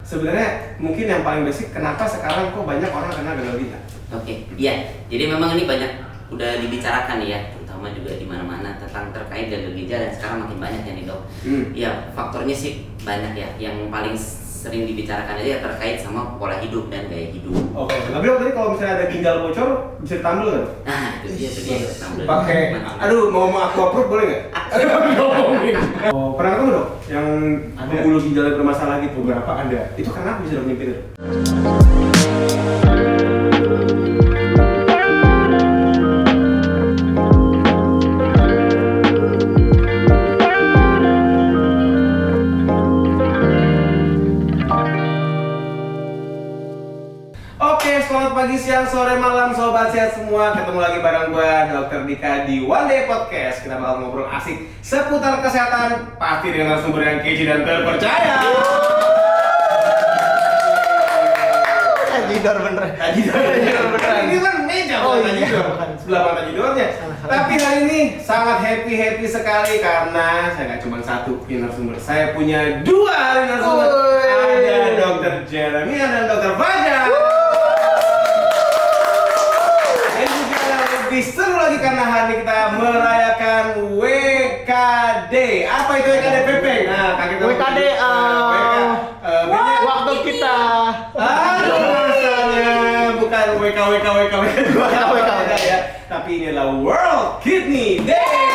Sebenarnya mungkin yang paling basic, kenapa sekarang kok banyak orang kena gagal ginjal? Oke, iya. Jadi memang ini banyak udah dibicarakan ya, terutama juga di mana-mana tentang terkait gagal ginjal dan sekarang makin banyak ya nih dok. Ya faktornya sih banyak ya. Yang paling sering dibicarakan aja ya terkait sama pola hidup dan gaya hidup. Oke. Tapi dok tadi kalau misalnya ada ginjal bocor bisa ditambal nggak? Nah itu dia tambal. Pakai, aduh mau aku approve boleh nggak? Ngomongin. Oh, pernah ketemu dok yang pembuluh ginjalnya bermasalah gitu? Berapa ada? Itu kenapa bisa dok nyempit itu? Selamat pagi, siang, sore, malam, sobat sehat semua. Ketemu lagi bareng gue, Dr. Dika di One Day Podcast. Kita bakal ngobrol asik seputar kesehatan, pasti dengan narasumber yang kece dan terpercaya. Tajidor beneran. Tajidor beneran. Ini kan meja tajidor, sebelah mata tajidornya. Tapi hari ini sangat happy sekali karena saya nggak cuma satu narasumber, saya punya dua narasumber. Ada Dr. Jeremia dan Dr. Fajar. Lebih seru lagi karena hari ini kita merayakan WKD. Apa itu WKD, Pepeng? Nah, WKD waktu kita. Aduh, rasanya bukan WK ya. Tapi ini adalah World Kidney Day.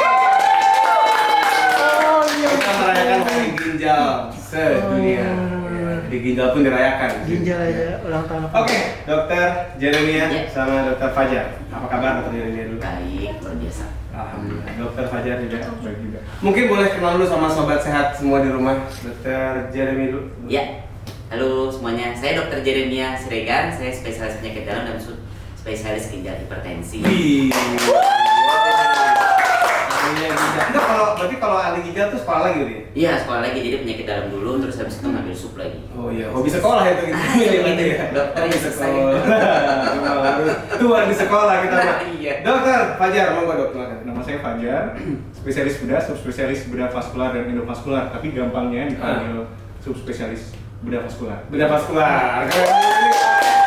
Oh iya. Kita merayakan hari ginjal sedunia. Di ginjal pun dirayakan. Ginjal aja ulang tahun. Oke, Dokter Jeremia sama Dokter Fajar. Apa kabar Dokter Jeremia dulu? Baik, luar biasa. Alhamdulillah. Dokter Fajar juga baik juga. Mungkin boleh kenal dulu sama sobat sehat semua di rumah. Dokter Jeremia dulu. Ya, halo semuanya. Saya Dr. Jeremia Siregar. Saya spesialis penyakit dalam dan spesialis ginjal hipertensi. Enggak, berarti kalau ahli ginjal tuh sekolah lagi gitu ya? Iya, sekolah lagi. Jadi penyakit dalam dulu, terus habis itu ngambil sup lagi. Oh iya, hobi sekolah itu gitu. Dokter Hobi yang sekolah. Tuan di sekolah kita mah. Iya. Dokter Fajar, monggo dok. Nama saya Fajar, spesialis bedah, subspesialis bedah vaskular dan endovaskular. Tapi gampangnya dipanggil subspesialis bedah vaskular. Bedah vaskular.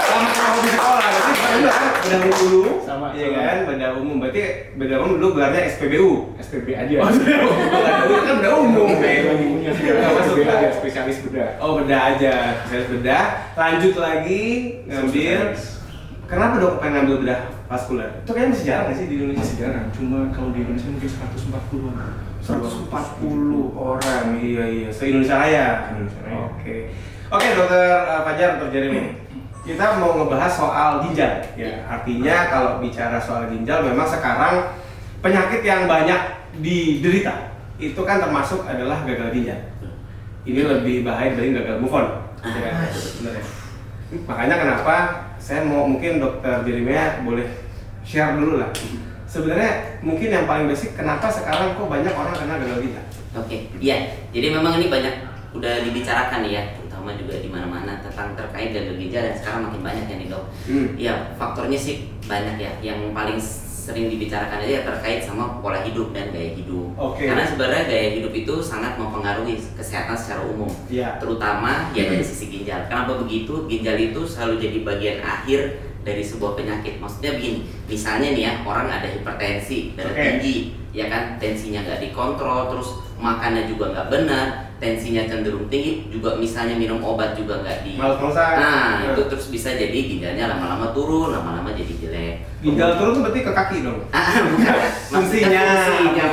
Sama hobi sekolah, berarti bedah umum dulu. Sama. Iya kan, bedah umum. Berarti bedah umum dulu gelarnya SPBU. SPB aja. Oh, kan bedah umum. Punya SPB aja, spesialis bedah. Oh, bedah aja, spesialis bedah. Lanjut lagi ngambil. Kenapa dok pengen ngambil bedah vaskular? Itu kayaknya masih jarang nggak sih di Indonesia? Masih jarang, cuma kalau di Indonesia mungkin 140-an. 140 orang, iya, se-Indonesia Raya. Indonesia Raya. Oke, Dokter Fajar, Dokter Jeremy. Kita mau ngebahas soal ginjal. Ya, artinya kalau bicara soal ginjal, memang sekarang penyakit yang banyak diderita itu kan termasuk adalah gagal ginjal. Ini lebih bahaya dari gagal move on. Sebenarnya. Makanya kenapa saya mau mungkin Dokter Jeremia boleh share dulu lah. Sebenarnya mungkin yang paling basic, kenapa sekarang kok banyak orang kena gagal ginjal? Oke, iya. Jadi memang ini banyak udah dibicarakan ya, terutama juga di mana-mana tentang terkait gagal ginjal dan sekarang makin banyak ya nih dok. Ya faktornya sih banyak ya. Yang paling sering dibicarakan aja ya terkait sama pola hidup dan gaya hidup. Karena sebenarnya gaya hidup itu sangat mempengaruhi kesehatan secara umum. Terutama ya dari sisi ginjal. Kenapa begitu? Ginjal itu selalu jadi bagian akhir dari sebuah penyakit. Maksudnya begini, misalnya nih ya, orang ada hipertensi, darah tinggi, ya kan, tensinya nggak dikontrol, terus makannya juga nggak benar, tensinya cenderung tinggi, juga misalnya minum obat juga nggak di. Nah, itu terus bisa jadi ginjalnya lama-lama turun, lama-lama jadi jelek. Ginjal turun tuh berarti ke kaki dong? Bukan. Fungsinya maksudnya.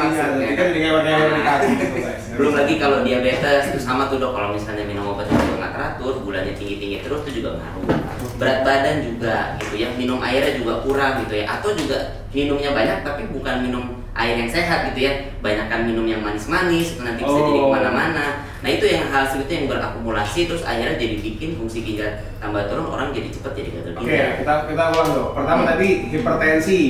Kan jadi ngewek-ngewek di kaki gitu guys. Belum lagi kalau diabetes itu sama tuh dok, kalau misalnya minum obat juga nggak teratur, gulanya tinggi-tinggi terus itu juga ngaruh. Berat badan juga gitu ya, minum airnya juga kurang gitu ya, atau juga minumnya banyak tapi bukan minum air yang sehat gitu ya, banyakkan minum yang manis-manis, nanti bisa jadi kemana-mana. Nah itu yang hal itu yang berakumulasi terus akhirnya jadi bikin fungsi ginjal tambah turun, orang jadi cepat jadi gagal ginjal. Kita ulang dong. Pertama tadi hipertensi.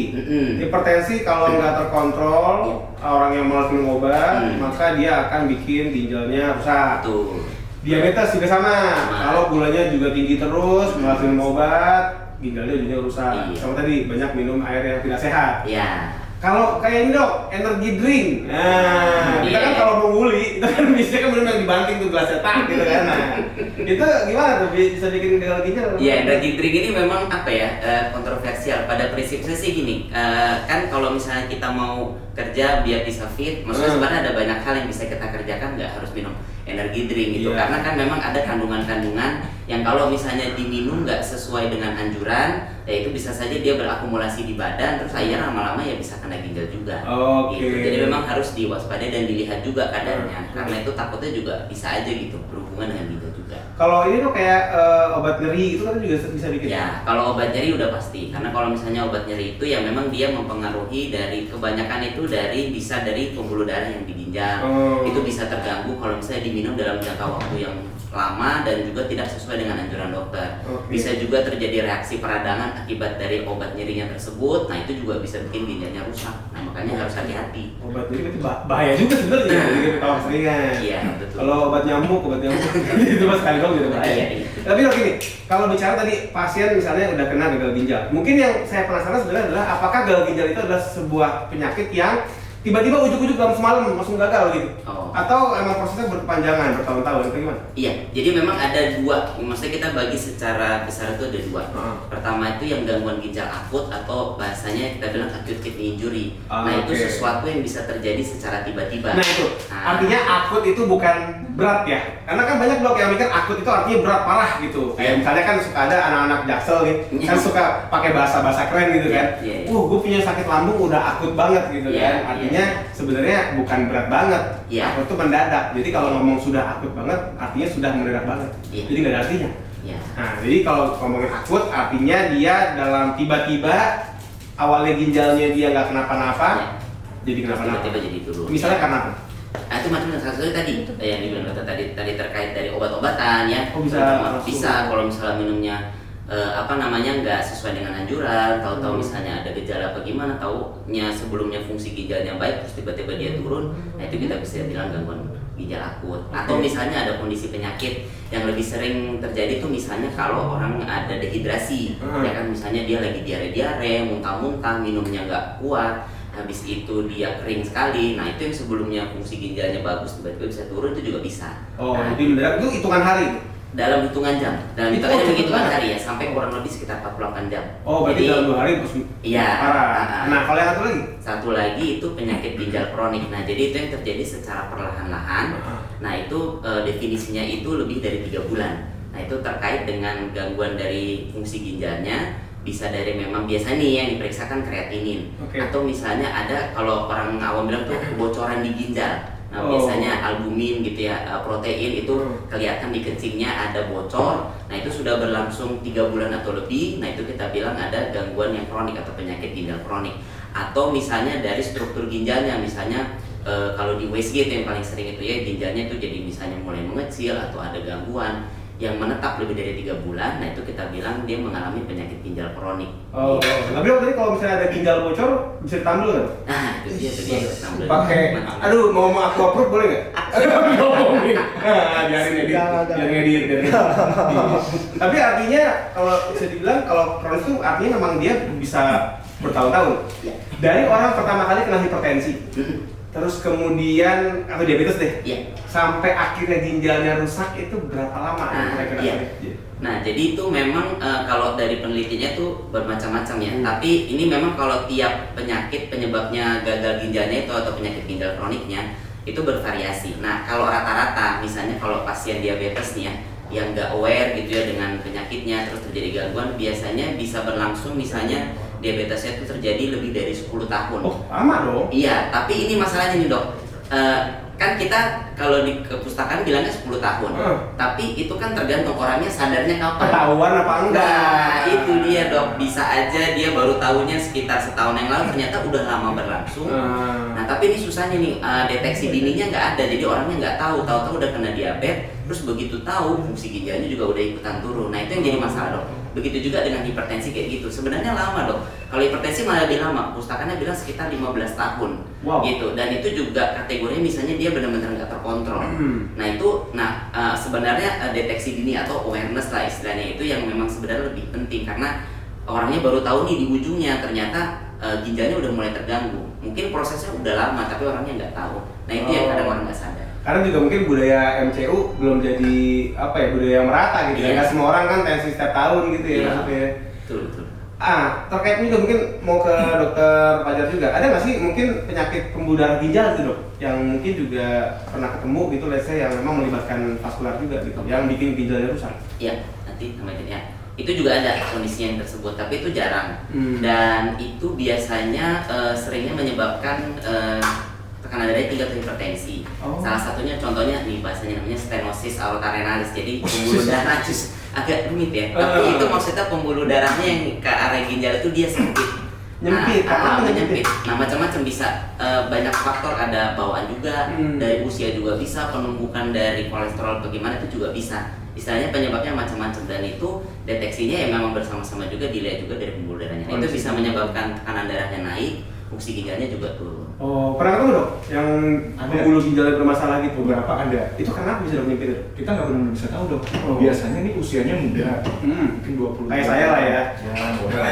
Hipertensi kalau nggak terkontrol, orang yang malas minum obat, maka dia akan bikin ginjalnya rusak. Diabetes juga sama. Kalau gulanya juga tinggi terus, malas minum obat, ginjalnya juga rusak. Sama tadi banyak minum air yang tidak sehat. Kalau kayak ini dok, energy drink. Nah, kita kan kalau mau nguli, itu kan biasanya kan benar yang dibanting tuh gelasnya tak gitu kan. Nah, itu gimana tuh bisa bikin gagal ginjal? Iya, energy drink ini memang apa ya, kontroversial. Pada prinsipnya sih gini, kan kalau misalnya kita mau kerja biar bisa fit, maksudnya sebenarnya ada banyak hal yang bisa kita kerjakan, nggak harus minum energy drink gitu. Karena kan memang ada kandungan-kandungan yang kalau misalnya diminum nggak sesuai dengan anjuran, ya itu bisa saja dia berakumulasi di badan, terus akhirnya lama-lama ya bisa kena ginjal juga. Gitu. Jadi memang harus diwaspadai dan dilihat juga kadarnya, karena itu takutnya juga bisa aja gitu berhubungan dengan ginjal juga. Kalau ini tuh kayak obat nyeri itu kan juga bisa bikin. Ya, kalau obat nyeri udah pasti, karena kalau misalnya obat nyeri itu ya memang dia mempengaruhi dari kebanyakan itu bisa dari pembuluh darah yang di ginjal. Itu bisa terganggu kalau misalnya diminum dalam jangka waktu yang lama dan juga tidak sesuai dengan anjuran dokter. Bisa juga terjadi reaksi peradangan akibat dari obat nyerinya tersebut. Nah, itu juga bisa bikin ginjalnya rusak. Nah, makanya harus hati-hati. Obat nyeri itu bahaya juga sebenarnya gitu kalau seringan. Iya, betul. Kalau obat nyamuk itu mas sekali dong gitu bahaya. Tapi dok ini, kalau bicara tadi pasien misalnya udah kena gagal ginjal, mungkin yang saya penasaran sebenarnya adalah apakah gagal ginjal itu adalah sebuah penyakit yang tiba-tiba ujuk-ujuk dalam semalam langsung gagal gitu? Atau emang prosesnya berkepanjangan, bertahun-tahun, atau gimana? Iya, jadi memang ada dua, maksudnya kita bagi secara besar itu ada dua. Pertama itu yang gangguan ginjal akut atau bahasanya kita bilang acute kidney injury. Nah itu sesuatu yang bisa terjadi secara tiba-tiba. Nah itu, artinya akut itu bukan berat ya? Karena kan banyak dok yang mikir akut itu artinya berat parah gitu. Kayak misalnya kan suka ada anak-anak jaksel nih, kan suka pakai bahasa-bahasa keren gitu kan. Gue punya sakit lambung udah akut banget gitu kan. Artinya sebenarnya bukan berat banget. Akut itu mendadak. Jadi kalau ngomong sudah akut banget, artinya sudah mendadak banget. Jadi nggak ada artinya. Nah, jadi kalau ngomongin akut, artinya dia dalam tiba-tiba awalnya ginjalnya dia nggak kenapa-napa, jadi kenapa-napa. Tiba-tiba jadi turun. Misalnya karena apa? Nah, itu macam salah satu tadi yang dibilang dokter tadi terkait dari obat-obatan ya. Bisa kalau misalnya minumnya nggak sesuai dengan anjuran, tahu-tahu misalnya ada gejala apa gimana, taunya sebelumnya fungsi ginjalnya baik terus tiba-tiba dia turun, nah itu kita bisa bilang gangguan ginjal akut. Atau misalnya ada kondisi penyakit yang lebih sering terjadi tuh misalnya kalau orang ada dehidrasi, ya kan misalnya dia lagi diare-diare, muntah-muntah, minumnya nggak kuat, habis itu dia kering sekali, nah itu yang sebelumnya fungsi ginjalnya bagus tiba-tiba bisa turun, itu juga bisa. Jadi mendadak itu hitungan hari itu? Dalam hitungan jam, hitungan hari ya, sampai kurang lebih sekitar 48 jam. Berarti dalam 2 hari terus parah. Nah, kalau yang satu lagi? Satu lagi itu penyakit ginjal kronik. Nah, jadi itu yang terjadi secara perlahan-lahan. Nah, itu definisinya itu lebih dari 3 bulan. Nah, itu terkait dengan gangguan dari fungsi ginjalnya. Bisa dari memang biasa nih yang diperiksakan kreatinin. Atau misalnya ada kalau orang awam bilang tuh kebocoran di ginjal. Nah, biasanya albumin gitu ya, protein itu kelihatan di kencingnya ada bocor. Nah, itu sudah berlangsung 3 bulan atau lebih. Nah, itu kita bilang ada gangguan yang kronik atau penyakit ginjal kronik. Atau misalnya dari struktur ginjalnya, misalnya kalau di WSG itu yang paling sering itu ya, ginjalnya itu jadi misalnya mulai mengecil atau ada gangguan yang menetap lebih dari 3 bulan, nah itu kita bilang dia mengalami penyakit ginjal kronik. Tapi tadi kalau misalnya ada ginjal bocor bisa ditambal kan? Nah itu dia ditambal. Pakai, mau aku approve boleh nggak? Ngomongin, jangan edit. Tapi artinya kalau bisa dibilang kalau kronis itu artinya memang dia bisa bertahun-tahun. Dari orang pertama kali kena hipertensi, terus kemudian atau diabetes deh, sampai akhirnya ginjalnya rusak itu berapa lama? Nah, jadi itu memang kalau dari penelitiannya tuh bermacam-macam ya. Tapi ini memang kalau tiap penyakit penyebabnya gagal ginjalnya itu atau penyakit ginjal kroniknya itu bervariasi. Nah, kalau rata-rata misalnya kalau pasien diabetes nih ya, yang nggak aware gitu ya dengan penyakitnya terus terjadi gangguan, biasanya bisa berlangsung misalnya diabetesnya itu terjadi lebih dari 10 tahun. Lama dong? Iya, tapi ini masalahnya nih dok, kan kita kalau di kepustakaan bilangnya 10 tahun, tapi itu kan tergantung orangnya sadarnya kapan. Ketahuan apa enggak? Nah, itu dia dok, bisa aja dia baru tahunya sekitar setahun yang lalu, ternyata udah lama berlangsung. Nah, tapi ini susahnya nih, deteksi dininya nggak ada, jadi orangnya nggak tahu udah kena diabetes, terus begitu tahu fungsi ginjalnya juga udah ikutan turun. Nah, itu yang jadi masalah dok. Begitu juga dengan hipertensi kayak gitu. Sebenarnya lama dok. Kalau hipertensi malah lebih lama. Pustakannya bilang sekitar 15 tahun. Gitu. Dan itu juga kategorinya misalnya dia benar-benar nggak terkontrol. Nah itu, sebenarnya deteksi dini atau awareness lah istilahnya itu yang memang sebenarnya lebih penting karena orangnya baru tahu nih di ujungnya ternyata ginjalnya udah mulai terganggu. Mungkin prosesnya udah lama tapi orangnya nggak tahu. Nah itu yang kadang orang nggak sadar. Karena juga mungkin budaya MCU belum jadi apa ya, budaya yang merata gitu ya. Iya. Nggak semua orang kan tensi setiap tahun gitu ya Iya. maksudnya. Betul. Terkait juga mungkin mau ke dokter Fajar juga. Ada nggak sih mungkin penyakit pembuluh darah ginjal gitu dok? Yang mungkin juga pernah ketemu gitu, let's say yang memang melibatkan vaskular juga gitu, yang bikin ginjalnya rusak. Iya, nanti namanya ya. Itu juga ada kondisi yang tersebut, tapi itu jarang. Hmm. Dan itu biasanya seringnya menyebabkan tekanan darahnya tinggi atau hipertensi. Oh. Salah satunya contohnya nih bahasanya namanya stenosis aorta renalis. Jadi pembuluh darah agak rumit ya. Tapi itu maksudnya pembuluh darahnya yang ke area ginjal itu dia sempit. Nyempit, Menyempit. Nah macam-macam bisa, banyak faktor, ada bawaan juga, dari usia juga bisa, penumbukan dari kolesterol bagaimana itu juga bisa. Istilahnya penyebabnya macam-macam dan itu deteksinya ya memang bersama-sama juga dilihat juga dari pembuluh darahnya. Nah, itu bisa menyebabkan tekanan darahnya naik, fungsi ginjalnya juga turun. Oh, pernah ketemu dok? Yang pembuluh ginjalnya bermasalah gitu? Beberapa ada. Itu kenapa bisa dok nyempit? Kita nggak benar bisa tahu dok. Oh. Biasanya nih usianya muda, mungkin 20. Kayak saya lah ya. Ya, boleh.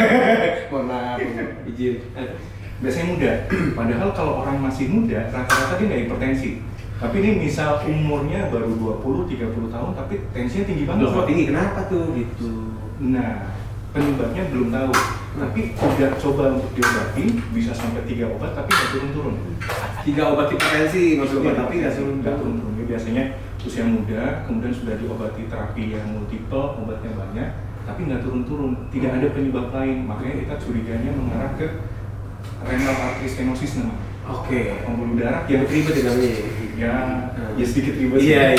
Mohon maaf, izin. Biasanya muda. Padahal kalau orang masih muda, rata-rata dia nggak hipertensi. Tapi ini misal umurnya baru 20-30 tahun, tapi tensinya tinggi banget. Loh, kok tinggi kenapa tuh gitu? Nah, penyebabnya belum tahu. Tapi udah coba untuk diobatin, bisa sampai 3 obat, tapi nggak turun-turun. 3 obat hipertensi maksudnya, tapi nggak nggak turun. turun-turun. Ini biasanya usia muda, kemudian sudah diobati terapi yang multiple, obatnya banyak, tapi nggak turun-turun. Tidak ada penyebab lain, makanya kita curiganya mengarah ke renal artery stenosis namanya. Oke. Pembuluh darah yang Ribet ya namanya. ya sedikit ribet. Iya.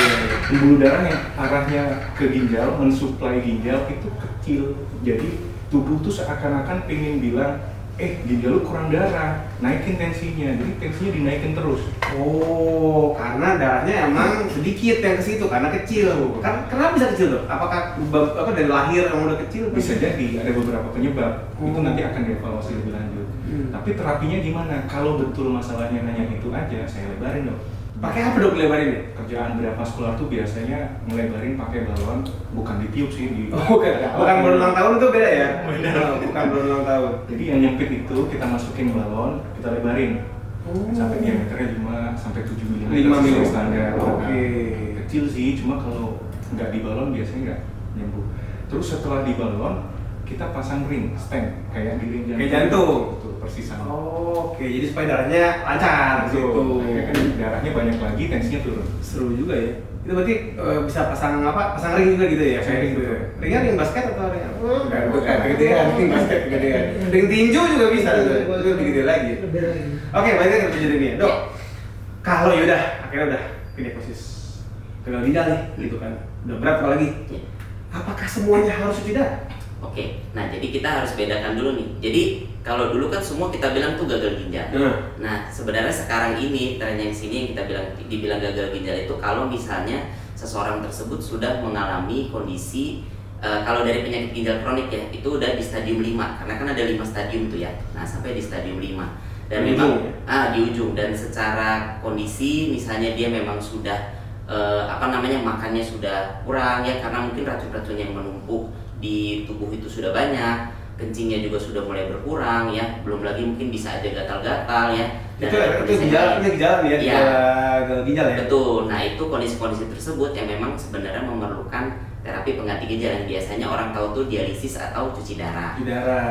Pembuluh darah yang arahnya ke ginjal, mensuplai ginjal itu kecil. Jadi tubuh tuh seakan-akan pengen bilang, ginjal lu kurang darah, naikin tensinya. Jadi tensinya dinaikin terus. Oh, karena darahnya emang sedikit yang ke situ karena kecil. Kan kenapa bisa kecil dok? Apakah dari lahir emang udah kecil? Bisa jadi ada beberapa penyebab. Itu nanti akan dievaluasi lebih lanjut. Tapi terapinya gimana? Kalau betul masalahnya hanya itu aja, saya lebarin dok. Pakai apa dok lebarin ini? Kerjaan beravaskular tuh biasanya ngelebarin pakai balon, bukan ditiup sih di. Bukan balon ulang tahun tuh beda ya? Beda. Bukan balon ulang tahun. Jadi yang nyempit itu kita masukin balon, kita lebarin sampai diameternya 5 sampai 7 mm. 5 mm standar. Oke. Kecil sih, cuma kalau nggak di balon biasanya nggak nyembuh. Terus setelah di balon kita pasang ring, stent kayak di ring jantung. Kayak jantung. Betul, persisan. Oh, oke. Jadi supaya darahnya lancar gitu. Akhirnya kan darahnya banyak lagi, tensinya turun. Seru juga ya. Itu berarti bisa pasang apa? Pasang ring juga gitu ya? Pasang ring, gitu. betul. Ringnya ring basket atau ring apa? Bukan, kegedean, ring basket kegedean. Ring tinju juga bisa, itu lebih gede lagi. Oke, balik lagi ke kejadian ini. Dok, kalau yaudah, akhirnya udah diagnosis gagal ginjal nih, gitu kan. Udah berat apalagi. Ya. Apakah semuanya harus cuci darah? Oke, nah jadi kita harus bedakan dulu nih. Jadi kalau dulu kan semua kita bilang tuh gagal ginjal. Nah sebenarnya sekarang ini tren yang sini yang kita dibilang gagal ginjal itu kalau misalnya seseorang tersebut sudah mengalami kondisi kalau dari penyakit ginjal kronik ya itu udah di stadium 5 karena kan ada 5 stadium tuh ya. Nah sampai di stadium 5 dan di memang ujung, di ujung dan secara kondisi misalnya dia memang sudah makannya sudah kurang ya karena mungkin racun-racun yang menumpuk di tubuh itu sudah banyak, kencingnya juga sudah mulai berkurang ya, belum lagi mungkin bisa ada gatal-gatal ya. Itu gejala ya, gagal ginjal ya. Betul. Nah itu kondisi-kondisi tersebut yang memang sebenarnya memerlukan terapi pengganti ginjal yang biasanya orang tahu tuh dialisis atau cuci darah.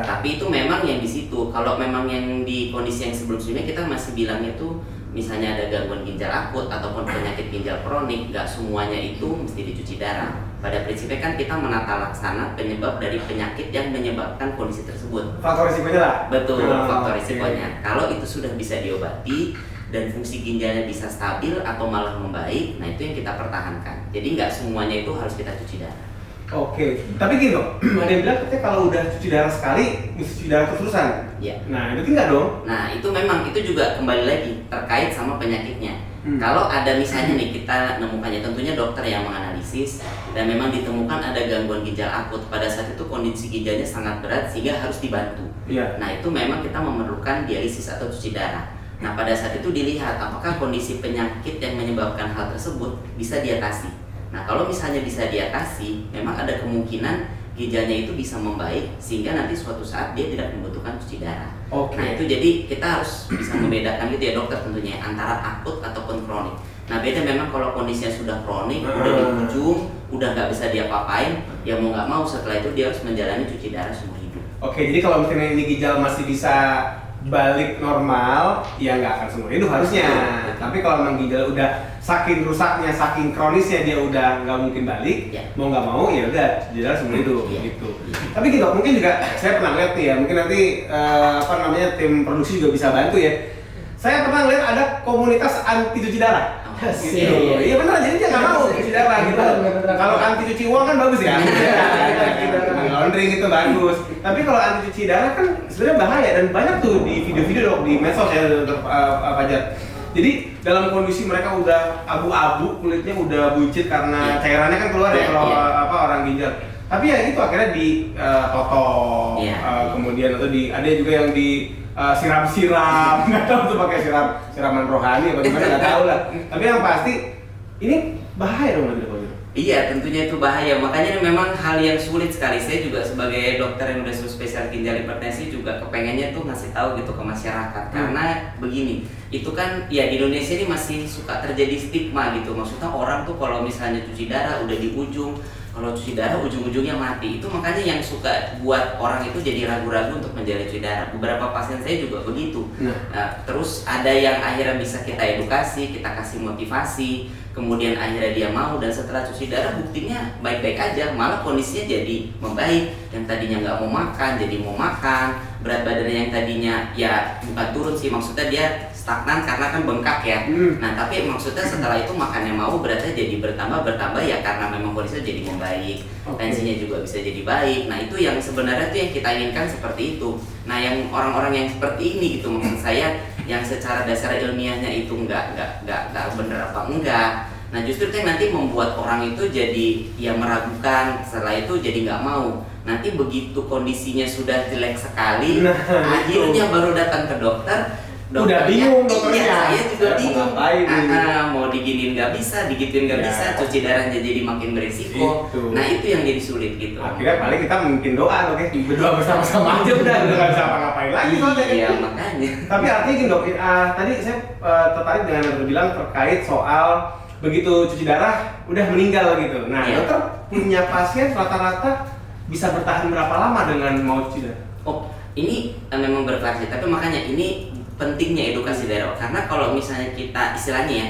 Tapi itu memang yang di situ. Kalau memang yang di kondisi yang sebelum-sebelumnya kita masih bilangnya tuh misalnya ada gangguan ginjal akut ataupun penyakit ginjal kronik, nggak semuanya itu mesti dicuci darah. Pada prinsipnya kan kita menata laksana penyebab dari penyakit yang menyebabkan kondisi tersebut. Faktor risikonya lah. Betul, faktor risikonya. Kalau itu sudah bisa diobati dan fungsi ginjalnya bisa stabil atau malah membaik, nah itu yang kita pertahankan. Jadi nggak semuanya itu harus kita cuci darah. Oke, tapi gini loh, ada yang bilang katanya kalau udah cuci darah sekali, mesti cuci darah terus-terusan. Iya. Nah, itu enggak dong? Nah, itu memang itu juga kembali lagi terkait sama penyakitnya. Kalau ada misalnya nih kita nemukannya, tentunya dokter yang menganalisis dan memang ditemukan ada gangguan ginjal akut. Pada saat itu kondisi ginjalnya sangat berat sehingga harus dibantu. Iya. Nah, itu memang kita memerlukan dialisis atau cuci darah. Nah, pada saat itu dilihat apakah kondisi penyakit yang menyebabkan hal tersebut bisa diatasi. Nah, kalau misalnya bisa diatasi, memang ada kemungkinan ginjalnya itu bisa membaik sehingga nanti suatu saat dia tidak membutuhkan cuci darah. Oke. Nah itu jadi kita harus bisa membedakan gitu ya dokter tentunya antara akut ataupun kronik. Nah beda memang kalau kondisinya sudah kronik, udah di ujung, udah nggak bisa diapa-apain, ya mau nggak mau setelah itu dia harus menjalani cuci darah seumur hidup. Oke, jadi kalau misalnya ini ginjal masih bisa balik normal, ya nggak akan seumur hidup harusnya. Betul. Tapi kalau memang ginjal udah saking rusaknya, saking kronisnya dia udah nggak mungkin balik, Ya. mau nggak mau ya udah ginjal seumur hidup Ya. gitu. Ya. Tapi gitu, mungkin juga saya pernah lihat nih ya, mungkin nanti tim produksi juga bisa bantu ya. Saya pernah lihat ada komunitas anti cuci darah. Oh, Gitu. iya. Iya benar, jadi dia nggak mau cuci darah gitu. Bener. Kalau anti cuci uang kan bagus ya. Laundry itu bagus. Tapi kalau anti cuci darah kan sebenarnya bahaya dan banyak tuh di video-video dok di medsos ya Dr. Fajar. Jadi dalam kondisi mereka udah abu-abu, kulitnya udah buncit karena Iya. cairannya kan keluar ya Iya, kalau iya. orang ginjal. Tapi ya itu akhirnya di toto, Iya. kemudian atau ada juga yang di siram-siram, nggak tahu tuh pakai siraman rohani apa gimana nggak tahu lah. Tapi yang pasti ini bahaya dong nanti kalau gitu. Iya tentunya itu bahaya, makanya memang hal yang sulit sekali. Saya juga sebagai dokter yang udah spesial ginjal hipertensi juga kepengennya tuh ngasih tahu gitu ke masyarakat. Karena begini, itu kan ya di Indonesia ini masih suka terjadi stigma gitu. Maksudnya orang tuh kalau misalnya cuci darah udah di ujung, kalau cuci darah ujung-ujungnya mati. Itu makanya yang suka buat orang itu jadi ragu-ragu untuk menjalani cuci darah. Beberapa pasien saya juga begitu. Nah, terus ada yang akhirnya bisa kita edukasi, kita kasih motivasi, kemudian akhirnya dia mau, dan setelah cuci darah buktinya baik-baik aja, malah kondisinya jadi membaik. Yang tadinya nggak mau makan jadi mau makan, berat badannya yang tadinya ya bukan turun sih, maksudnya dia stagnan karena kan bengkak ya. Nah tapi maksudnya setelah itu makannya mau, beratnya jadi bertambah ya karena memang kondisinya jadi membaik, tensinya juga bisa jadi baik. Nah itu yang sebenarnya tuh yang kita inginkan seperti itu. Nah yang orang-orang yang seperti ini gitu, maksud saya yang secara dasar ilmiahnya itu nggak bener apa enggak. Nah justru itu yang nanti membuat orang itu jadi ya meragukan, setelah itu jadi nggak mau. Nanti begitu kondisinya sudah jelek sekali, akhirnya baru datang ke dokter. Udah bingung dokternya. Iya, saya juga bingung. Ngapain ini? Mau diginin nggak bisa, digituin nggak Ya. bisa, cuci darahnya jadi makin berisiko. Gitu. Nah itu yang jadi sulit gitu. Akhirnya paling kita mungkin doa dok ya, berdoa bersama-sama aja udah nggak bisa apa-ngapain lagi soalnya. Iya makanya. Tapi artinya gini dok, tadi saya tertarik dengan yang terbilang terkait soal begitu cuci darah udah meninggal gitu. Nah Iya. dokter punya pasien rata-rata bisa bertahan berapa lama dengan mau cuci darah? Oh ini memang bervariasi, tapi makanya ini pentingnya edukasi daerah. Karena kalau misalnya kita istilahnya ya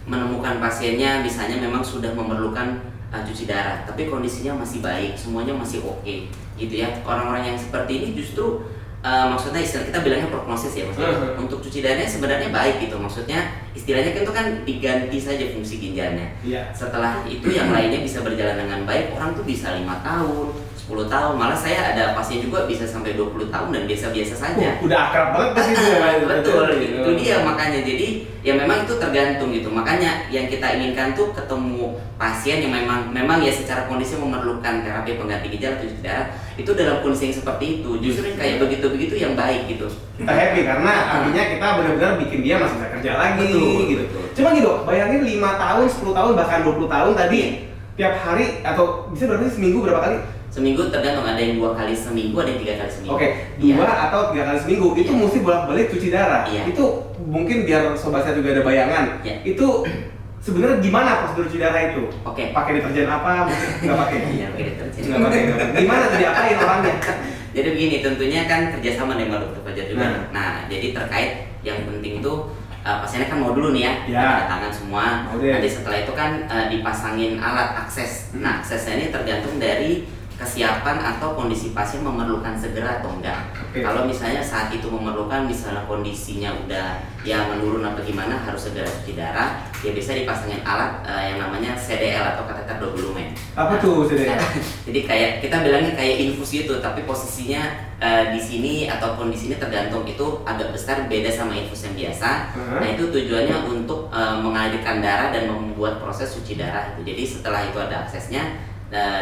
menemukan pasiennya misalnya memang sudah memerlukan cuci darah, tapi kondisinya masih baik, semuanya masih oke gitu ya. Orang-orang yang seperti ini justru maksudnya istilah kita bilangnya prognosis ya, maksudnya untuk cuci darahnya sebenarnya baik gitu. Maksudnya istilahnya itu kan diganti saja fungsi ginjalnya. Iya. Setelah itu yang lainnya bisa berjalan dengan baik, orang tuh bisa 5 tahun, 10 tahun, malah saya ada pasien juga bisa sampai 20 tahun dan biasa-biasa saja. Udah akrab banget pasti itu ya. Betul, itu dia makanya. Jadi ya memang itu tergantung gitu. Makanya yang kita inginkan tuh ketemu pasien yang memang ya secara kondisi memerlukan terapi pengganti ginjal atau cuci darah, itu dalam kondisi yang seperti itu. Justru yang kayak begitu-begitu yang baik gitu. Kita happy karena artinya kita benar-benar bikin dia masih bisa kerja lagi gitu. betul. Coba gitu dok, bayangin 5 tahun, 10 tahun, bahkan 20 tahun tadi tiap hari atau bisa berarti seminggu berapa kali? Seminggu tergantung, ada yang 2 kali seminggu, ada yang 3 kali seminggu. Oke, 2 atau 3 kali seminggu itu Iya. mesti bolak-balik cuci darah. Iya. Itu mungkin biar sobat saya juga ada bayangan. Iya. Itu sebenarnya gimana prosedur cuci darah itu? Oke. Pakai deterjen apa? Mungkin nggak pakai. Iya, pakai deterjen. Nggak pakai. Gimana tuh diapain orangnya? Jadi begini, tentunya kan kerjasama dengan dokter Fajar juga. Nah. Nah, jadi terkait yang penting itu pasiennya kan mau dulu nih ya, Ya. tanda tangan semua. Mau deh. Nanti setelah itu kan dipasangin alat akses. Nah, aksesnya ini tergantung dari kesiapan atau kondisi pasien memerlukan segera atau enggak. Oke. Kalau misalnya saat itu memerlukan, misalnya kondisinya udah ya menurun apa gimana, harus segera cuci darah, ya bisa dipasangin alat yang namanya CDL atau kateter double lumen. Apa tuh CDL? Jadi kayak kita bilangnya kayak infus gitu, tapi posisinya di sini ataupun di sini tergantung, itu agak besar, beda sama infus yang biasa. Nah itu tujuannya untuk mengalirkan darah dan membuat proses cuci darah itu. Jadi setelah itu ada aksesnya,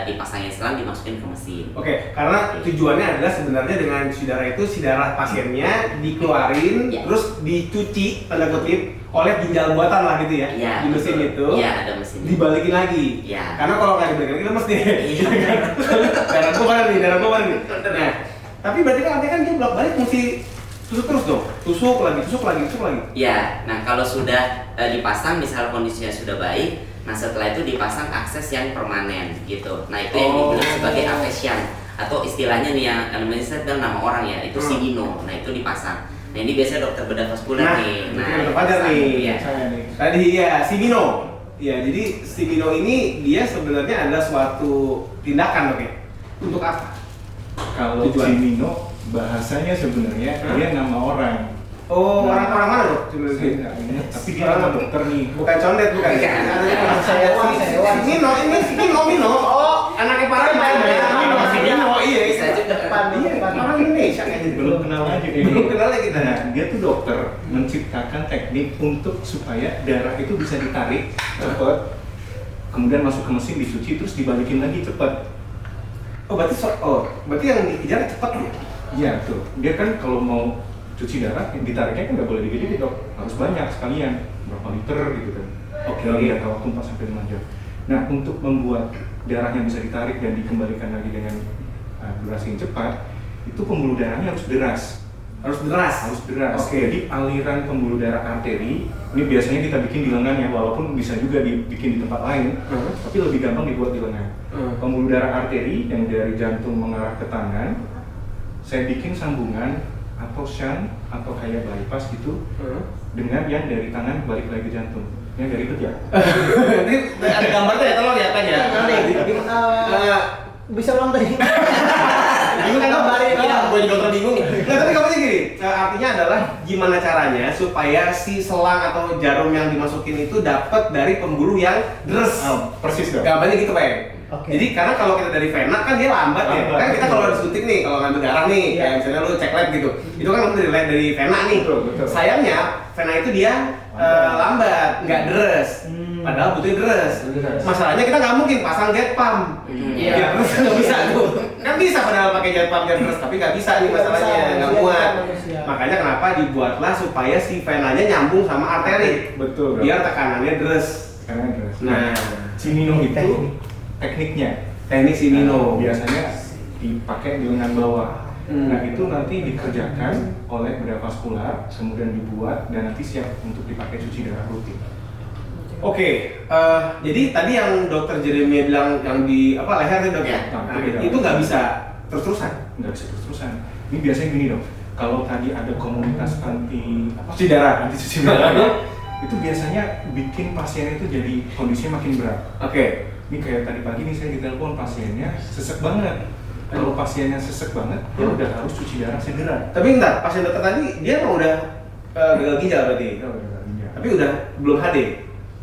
dipasangin selang, dimasukin ke mesin. Oke, karena tujuannya adalah sebenarnya dengan cuci darah itu si darah pasiennya dikeluarin, Ya. terus dicuci tanda kutip oleh ginjal buatan lah gitu ya, Iya, di mesin betul. itu. Iya, ada mesin. Dibalikin lagi. Iya. Karena kalau nggak dibalikin lagi lemes deh. Iya. Darah darah gua nih. Nah, tapi berarti kan artinya kan dia bolak-balik mesti tusuk terus dong, tusuk lagi. Ya, nah kalau sudah dipasang, misal kondisinya sudah baik, nah setelah itu dipasang akses yang permanen gitu. Nah itu yang dibilang sebagai apesian atau istilahnya nih yang namanya saya bilang nama orang ya, itu simino. Nah itu dipasang. Nah ini biasanya dokter bedah vaskular nih. Nah dokter bedah nih. Ya. Tadi ya simino. Ya jadi simino ini dia sebenarnya adalah suatu tindakan oke. Untuk apa? Kalau simino bahasanya sebenarnya dia nama orang. Oh, orang mana loh? Tapi dia nama dokter nih. Bukan condet, bukan. Saya Mino, ini Mino. Oh, anaknya para main. Mino, iya. Bisa juga depan dia. Orang Indonesia kayaknya. Belum kenal aja dia. Belum kenal lagi kita. Nah, dia tuh dokter menciptakan teknik untuk supaya darah itu bisa ditarik cepat, kemudian masuk ke mesin dicuci terus dibalikin lagi cepat. Oh, berarti yang dikejar cepat ya? Iya, tuh. Dia kan kalau mau cuci darah, yang ditariknya kan nggak boleh dikit-dikit dok, harus banyak sekalian, berapa liter gitu kan. Oke. Dalam jangka waktu 4 sampai 5 jam. Nah, untuk membuat darahnya bisa ditarik dan dikembalikan lagi dengan durasi yang cepat, itu pembuluh darahnya harus deras. Harus deras. Oke. Jadi aliran pembuluh darah arteri, ini biasanya kita bikin di lengan ya, walaupun bisa juga dibikin di tempat lain, tapi lebih gampang dibuat di lengan. Pembuluh darah arteri yang dari jantung mengarah ke tangan, saya bikin sambungan atau shunt atau kayak bypass gitu dengan yang dari tangan balik lagi ke jantung. Yang dari kerja. Ini ada gambarnya ya, tolong ya kan ya. Bisa ulang tadi. Bingung kan gambarnya ya? Gue juga bingung nih. Nah tapi kamu gini, artinya adalah gimana caranya supaya si selang atau jarum yang dimasukin itu dapat dari pembuluh yang deres. Persis dong. Gambarnya gitu Pak. Oke. Jadi karena kalau kita dari vena kan dia lambat ya. Kan kita kalau disuntik nih, kalau ngambil darah nih, kayak misalnya lu cek lab gitu. Itu kan dari vena nih. Betul. Sayangnya vena itu dia lambat, nggak deres. Padahal butuhnya deres. Masalahnya kita nggak mungkin pasang jet pump. Iya. Ya terus nggak bisa tuh. Kan bisa padahal pakai jet pump jet deres, tapi nggak bisa nih masalahnya, nggak muat. Makanya kenapa dibuatlah supaya si venanya nyambung sama arteri. Betul. Biar tekanannya deres. Nah, Simino itu tekniknya. teknik simino Biasanya dipakai di lengan bawah. Nah itu nanti dikerjakan oleh bedah vaskular, kemudian dibuat dan nanti siap untuk dipakai cuci darah rutin. Oke, jadi tadi yang dokter Jeremy bilang yang di leher itu dok ya? Nah, itu nggak bisa terus-terusan? Nggak bisa terus-terusan. Ini biasanya gini dok, kalau tadi ada komunitas anti Cuci darah? anti cuci darah, itu biasanya bikin pasien itu jadi kondisinya makin berat. Oke. Ini kayak tadi pagi nih saya ditelepon pasiennya sesek banget. Kalau pasiennya sesek banget, dia udah harus cuci darah segera. Tapi bentar, pasien dokter tadi dia emang udah gagal ginjal berarti? Tapi udah belum HD?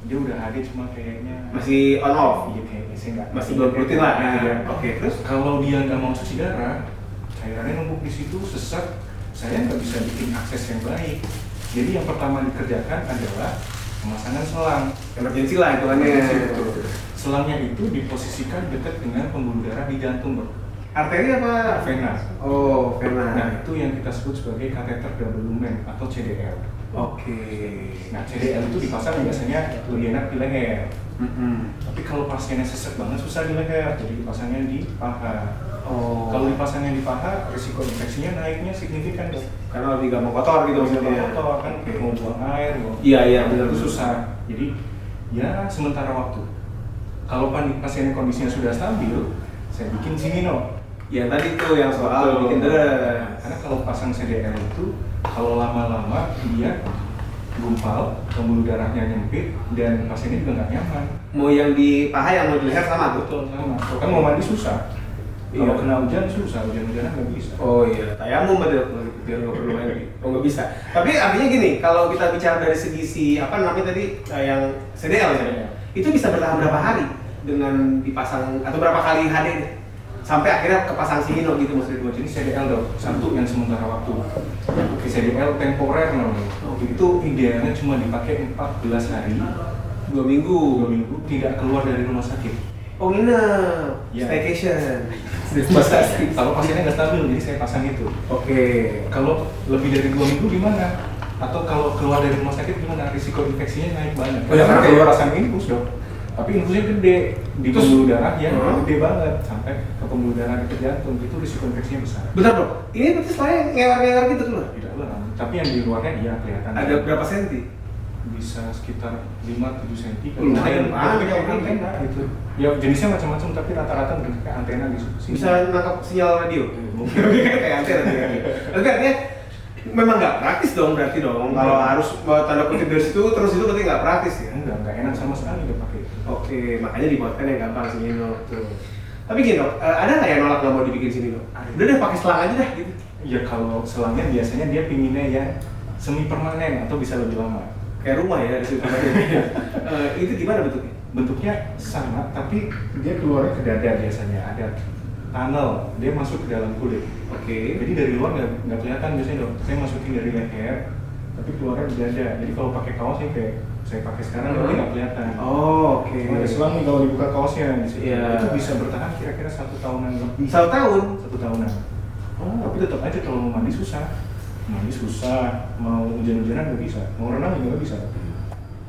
Dia udah HD cuma kayaknya Masih on off? Iya kayaknya saya nggak. Masih belum rutin lah? Iya. Oke, terus? Kalau dia nggak mau cuci darah, cairannya numpuk di situ sesek, saya nggak bisa bikin akses yang baik. Jadi yang pertama dikerjakan adalah pemasangan selang. Emergency lah hitungannya. Selangnya itu diposisikan dekat dengan pembuluh darah di jantung, bro. Arteri apa? Vena. Oh, vena. Nah itu yang kita sebut sebagai kateter double lumen atau CDL. Oke. Nah CDL itu dipasang biasanya lebih enak di leher. Tapi kalau pasiennya sesek banget susah di leher, jadi dipasangnya di paha. Oh. Kalau dipasangnya di paha, risiko infeksinya naiknya signifikan dok. Karena lebih gampang kotor gitu Maksudnya maksudnya. kotor kan, mau buang air, Iya, benar. itu susah. Jadi ya sementara waktu. Kalau pasiennya kondisinya sudah stabil, saya bikin simino. Ya tadi tuh yang soal bikin deres. Karena kalau pasang CDL itu, kalau lama-lama dia gumpal, pembuluh darahnya nyempit, dan pasiennya juga nggak nyaman. Mau yang di paha yang mau di leher sama tuh? Betul sama. Kan mau mandi susah. Kalau Iya. kena hujan susah, hujan-hujanan nggak bisa. Oh iya, tayamum betul biar nggak perlu mandi. Oh nggak bisa. Tapi artinya gini, kalau kita bicara dari segi apa namanya tadi yang CDL ya, itu bisa bertahan berapa hari dengan dipasang atau berapa kali HD sampai akhirnya kepasang simino gitu maksudnya gue. Jadi CDL dok, satu yang sementara waktu. Oke, CDL temporer namanya. Itu idealnya cuma dipakai 14 hari, 2 minggu. 2 minggu, tidak keluar dari rumah sakit. Oh nginep, Ya. staycation. Kalau pasiennya nggak stabil, jadi saya pasang itu. Oke. Kalau lebih dari 2 minggu gimana? Atau kalau keluar dari rumah sakit gimana? Risiko infeksinya naik banget. Oh, ya, Karena oke. keluar pasang infus dok. Tapi infusnya gede di Terus? pembuluh darah yang Hmm. gede banget sampai ke pembuluh darah ke jantung, itu risiko infeksinya besar. Bentar dok, ini berarti selain ngewer-ngewer gitu tuh? Di dalam, tapi yang di luarnya iya kelihatan. Ada berapa senti? Bisa sekitar 5-7 cm. Lumayan banget, kayak ya, antena gitu. Ya jenisnya macam-macam tapi rata-rata bentuknya kayak antena gitu. Bisa nangkap sinyal radio? Kayak antena gitu. Tapi artinya memang nggak praktis dong berarti dong. Kalau harus tanda kutip dari situ terus itu berarti nggak praktis ya? Enggak enak sama sekali dia pakai itu. Oke, makanya dibuatkan yang gampang sih Nino. Tuh. Tapi gini dok, ada nggak yang nolak nggak mau dibikin sini dok? Udah deh pakai selang aja dah gitu. Ya kalau selangnya biasanya dia pinginnya yang semi permanen atau bisa lebih lama. Kayak rumah ya di situ. Itu gimana bentuknya? Bentuknya sama tapi dia keluarnya ke dada biasanya, ada tunnel, dia masuk ke dalam kulit. Oke. Jadi dari luar nggak kelihatan biasanya dok. Saya masukin dari leher, tapi keluarnya di dada. Jadi kalau pakai kaos ini kayak saya pakai sekarang nanti nggak kelihatan. Oh, oke. Ada selang nih kalau dibuka kaosnya di situ. Iya. Itu bisa bertahan kira-kira 1 tahunan lebih. 1 tahun. 1 tahunan. Oh. Tapi tetap aja kalau mau mandi susah. Mandi susah, mau hujan-hujanan nggak bisa, mau renang juga nggak bisa.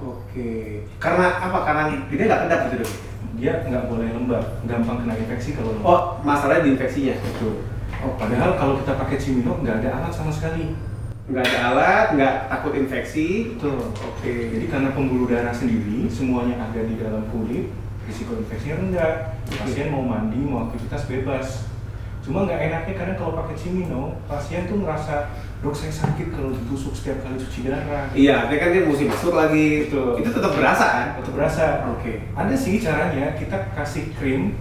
Oke. Karena apa? Karena dia nggak kedap gitu dok. Dia nggak boleh lembab, gampang kena infeksi kalau lembab. Oh, masalahnya di infeksinya. Betul. Oh, padahal kalau kita pakai Cimino nggak ada alat sama sekali. Nggak ada alat, nggak takut infeksi. Betul. Oke. Jadi karena pembuluh darah sendiri semuanya ada di dalam kulit, risiko infeksinya rendah. Pasien mau mandi, mau aktivitas bebas. Cuma nggak enaknya karena kalau pakai Cimino, pasien tuh merasa, dok saya sakit kalau ditusuk setiap kali cuci darah. Iya, dia kan dia mesti masuk lagi. Betul. Itu tetap berasa kan? Tetap berasa. Oke. Ada sih caranya, kita kasih krim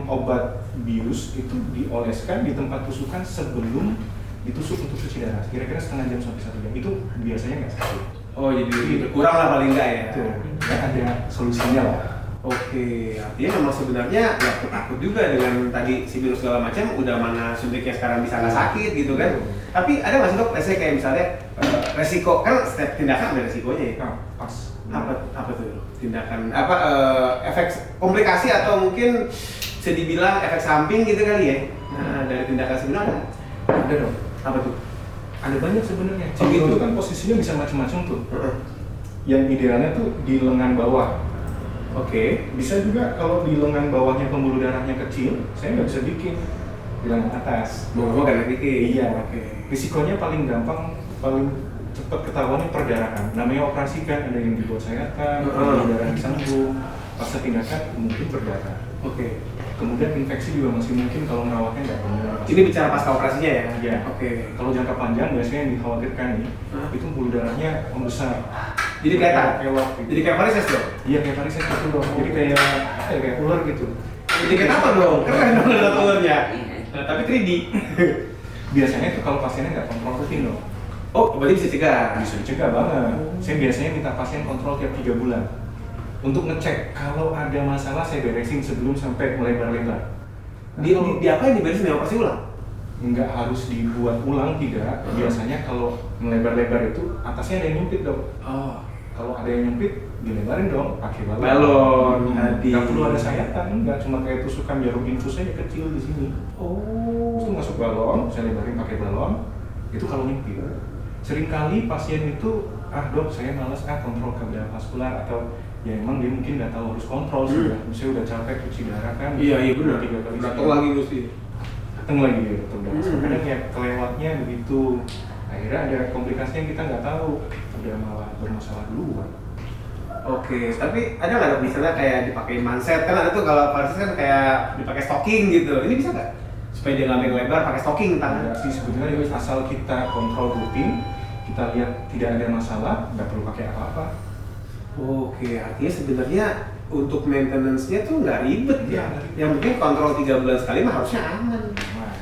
obat bius itu dioleskan di tempat tusukan sebelum ditusuk untuk cuci darah. Kira-kira setengah jam sampai 1 jam. Itu biasanya nggak sakit. Oh, jadi kurang lah paling nggak ya? Itu ya ada solusinya lah. Oke, artinya memang sebenarnya ya takut juga dengan tadi si virus segala macam, udah mana suntiknya sekarang bisa nggak sakit gitu kan? Tapi ada nggak sih dok, let's say kayak misalnya resiko, kan setiap tindakan ada resikonya ya? Nah, pas. Apa tuh tindakan apa efek komplikasi atau mungkin bisa dibilang efek samping gitu kali ya? Nah, dari tindakan sebenarnya Ada dong. apa tuh? Ada banyak sebenarnya. Oh, gitu? Itu kan posisinya bisa macam-macam tuh. Yang idealnya tuh di lengan bawah. Oke. Bisa juga kalau di lengan bawahnya pembuluh darahnya kecil, saya nggak bisa bikin di lengan atas. Mau gak dikit? Iya. Oke. Risikonya paling gampang, paling cepat ketahuannya perdarahan. Namanya operasi kan, ada yang dibuat sayatan, pembuluh darah disambung. Pas tindakan mungkin berdarah. Oke. Kemudian infeksi juga masih mungkin kalau merawatnya nggak benar. Ini bicara pasca operasinya ya? Iya. Oke. Kalau jangka panjang biasanya yang dikhawatirkan nih, itu pembuluh darahnya membesar. Jadi kayak kelewat. Jadi kayak varises dong? Iya kayak varises gitu dong. Jadi kayak apa ya, kayak ular gitu. Jadi kayak apa dong? Keren dong lihat ularnya. Nah, tapi 3D. Biasanya tuh kalau pasiennya nggak kontrol rutin dong. Oh, berarti bisa cegah. Bisa dicegah banget. Saya biasanya minta pasien kontrol tiap 3 bulan. Untuk ngecek kalau ada masalah saya beresin sebelum sampai melebar-lebar. Di apa yang diberesin ya operasi ulang? Nggak harus dibuat ulang, tidak. Biasanya kalau melebar-lebar itu atasnya ada yang nyempit dong. Oh. Kalau ada yang nyempit, dilebarin dong pakai balon. Balon tadi. Nggak perlu ada sayatan, nggak cuma kayak tusukan jarum infus aja kecil di sini. Oh. Itu masuk balon, saya lebarin pakai balon. Itu kalau nyempit. Seringkali pasien itu, dok saya malas kontrol keadaan vaskular atau ya emang dia mungkin nggak tahu harus kontrol sudah. Saya udah capek cuci darah kan. Iya benar. 3 kali Datang sehari. lagi mesti. Datang lagi dia dokter darah. Kadang ya kelewatnya begitu. Akhirnya ada komplikasi yang kita nggak tahu. Udah malah bermasalah duluan. Oke, tapi ada nggak misalnya kayak dipakai manset kan ada tuh kalau varises kan kayak dipakai stocking gitu. Ini bisa nggak? Supaya dia nggak lebar pakai stocking tangan. Sih sebetulnya asal kita kontrol rutin, kita lihat tidak ada masalah, nggak perlu pakai apa-apa. Oke, artinya sebenarnya untuk maintenance-nya tuh nggak ribet ya. Yang penting kontrol 3 bulan sekali mah harusnya aman.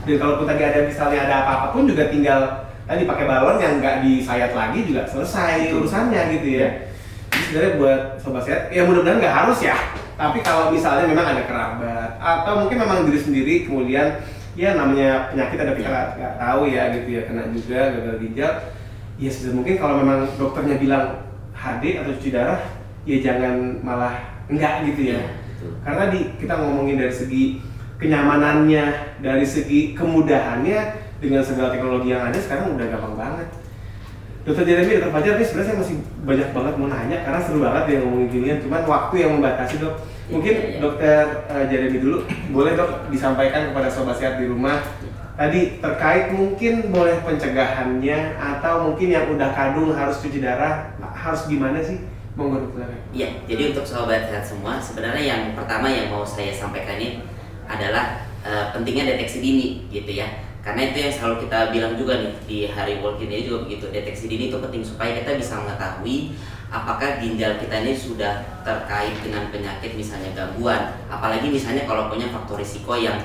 Dan kalaupun tadi ada misalnya ada apa-apa pun juga tinggal tadi pakai balon yang nggak disayat lagi juga selesai urusannya gitu ya. Jadi sebenarnya buat sobat sehat, ya mudah-mudahan nggak harus ya. Tapi kalau misalnya memang ada kerabat atau mungkin memang diri sendiri kemudian ya namanya penyakit ada kita nggak tahu ya gitu ya, kena juga gagal ginjal. Ya sudah mungkin kalau memang dokternya bilang HD atau cuci darah, ya jangan malah enggak gitu ya. Karena kita ngomongin dari segi kenyamanannya, dari segi kemudahannya dengan segala teknologi yang ada sekarang udah gampang banget. Dokter Jeremy, Dokter Fajar nih sebenarnya saya masih banyak banget mau nanya karena seru banget ya ngomongin ginian, cuman waktu yang membatasi dok. Mungkin Dokter Jeremy dulu, boleh dok disampaikan kepada sobat sehat di rumah tadi terkait mungkin boleh pencegahannya atau mungkin yang udah kadung harus cuci darah harus gimana sih? Monggo dokter. Iya, jadi untuk sobat sehat semua, sebenarnya yang pertama yang mau saya sampaikan ini adalah pentingnya deteksi dini gitu ya. Karena itu yang selalu kita bilang juga nih di hari World Kidney juga begitu. Deteksi dini itu penting supaya kita bisa mengetahui apakah ginjal kita ini sudah terkait dengan penyakit misalnya gangguan. Apalagi misalnya kalau punya faktor risiko yang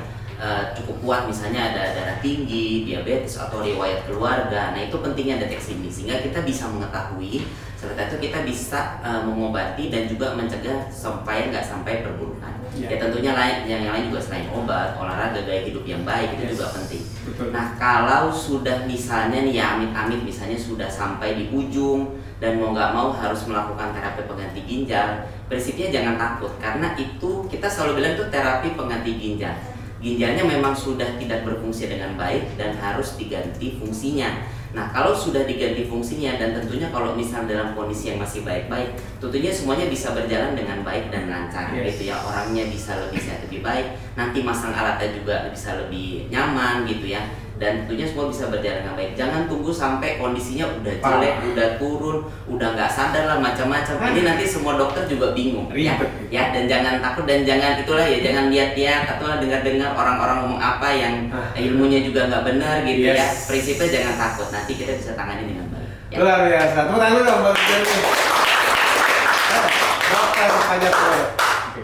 cukup kuat, misalnya ada darah tinggi, diabetes atau riwayat keluarga. Nah itu pentingnya deteksi dini sehingga kita bisa mengetahui, serta itu kita bisa mengobati dan juga mencegah supaya nggak sampai perburukan. Ya tentunya yang lain juga selain obat, olahraga, gaya hidup yang baik itu juga penting. Betul. Nah kalau sudah misalnya nih ya amit-amit misalnya sudah sampai di ujung dan mau nggak mau harus melakukan terapi pengganti ginjal, prinsipnya jangan takut karena itu kita selalu bilang itu terapi pengganti ginjal. Ginjalnya memang sudah tidak berfungsi dengan baik dan harus diganti fungsinya. Nah kalau sudah diganti fungsinya dan tentunya kalau misal dalam kondisi yang masih baik-baik, tentunya semuanya bisa berjalan dengan baik dan lancar gitu ya. Orangnya bisa lebih sehat, lebih baik, nanti masang alatnya juga bisa lebih nyaman gitu ya. Dan tentunya semua bisa berjalan dengan baik. Jangan tunggu sampai kondisinya udah jelek, udah turun, udah nggak sadar lah macam-macam. Ini nanti semua dokter juga bingung ya. Ya dan jangan takut dan jangan itulah ya, jangan lihat-lihat atau dengar-dengar orang-orang ngomong apa yang ilmunya juga nggak benar gitu ya. Prinsipnya jangan takut. Nanti kita bisa tangani dengan baik. Ya. Luar biasa. Tepuk tangan dulu dong Dokter Fajar. Oke.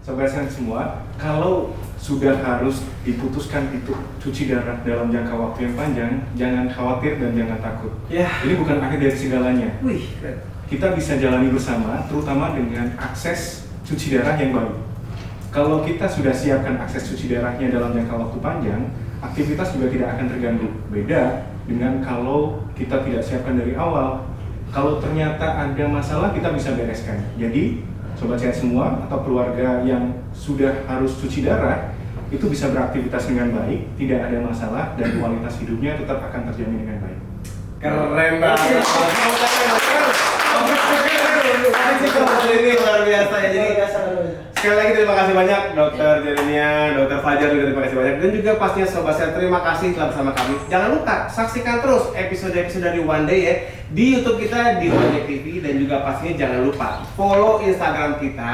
Sobat sehat semua, kalau sudah harus diputuskan itu cuci darah dalam jangka waktu yang panjang, jangan khawatir dan jangan takut. Ini bukan akhir dari segalanya. Kita bisa jalani bersama, terutama dengan akses cuci darah yang baik. Kalau kita sudah siapkan akses cuci darahnya dalam jangka waktu panjang, aktivitas juga tidak akan terganggu. Beda dengan kalau kita tidak siapkan dari awal. Kalau ternyata ada masalah, kita bisa bereskan. Jadi, sobat sehat semua atau keluarga yang sudah harus cuci darah itu bisa beraktivitas dengan baik, tidak ada masalah dan kualitas hidupnya tetap akan terjamin dengan baik. Keren banget. Ini luar biasa ya. Jadi sekali lagi terima kasih banyak Dokter Jeremia, Dokter Fajar juga terima kasih banyak dan juga pastinya sobat sehat terima kasih telah bersama kami. Jangan lupa saksikan terus episode-episode dari One Day ya di YouTube kita di Wanjek TV dan juga pastinya jangan lupa follow Instagram kita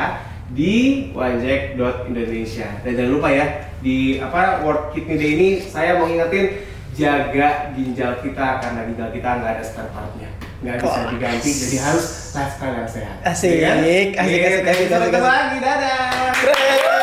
di wanjek.indonesia dan jangan lupa ya di World Kidney Day ini saya mau ngingetin jaga ginjal kita karena ginjal kita nggak ada spare partnya, nggak bisa diganti, jadi harus lifestyle yang sehat. Asik, asik. Sampai ketemu lagi, dadah.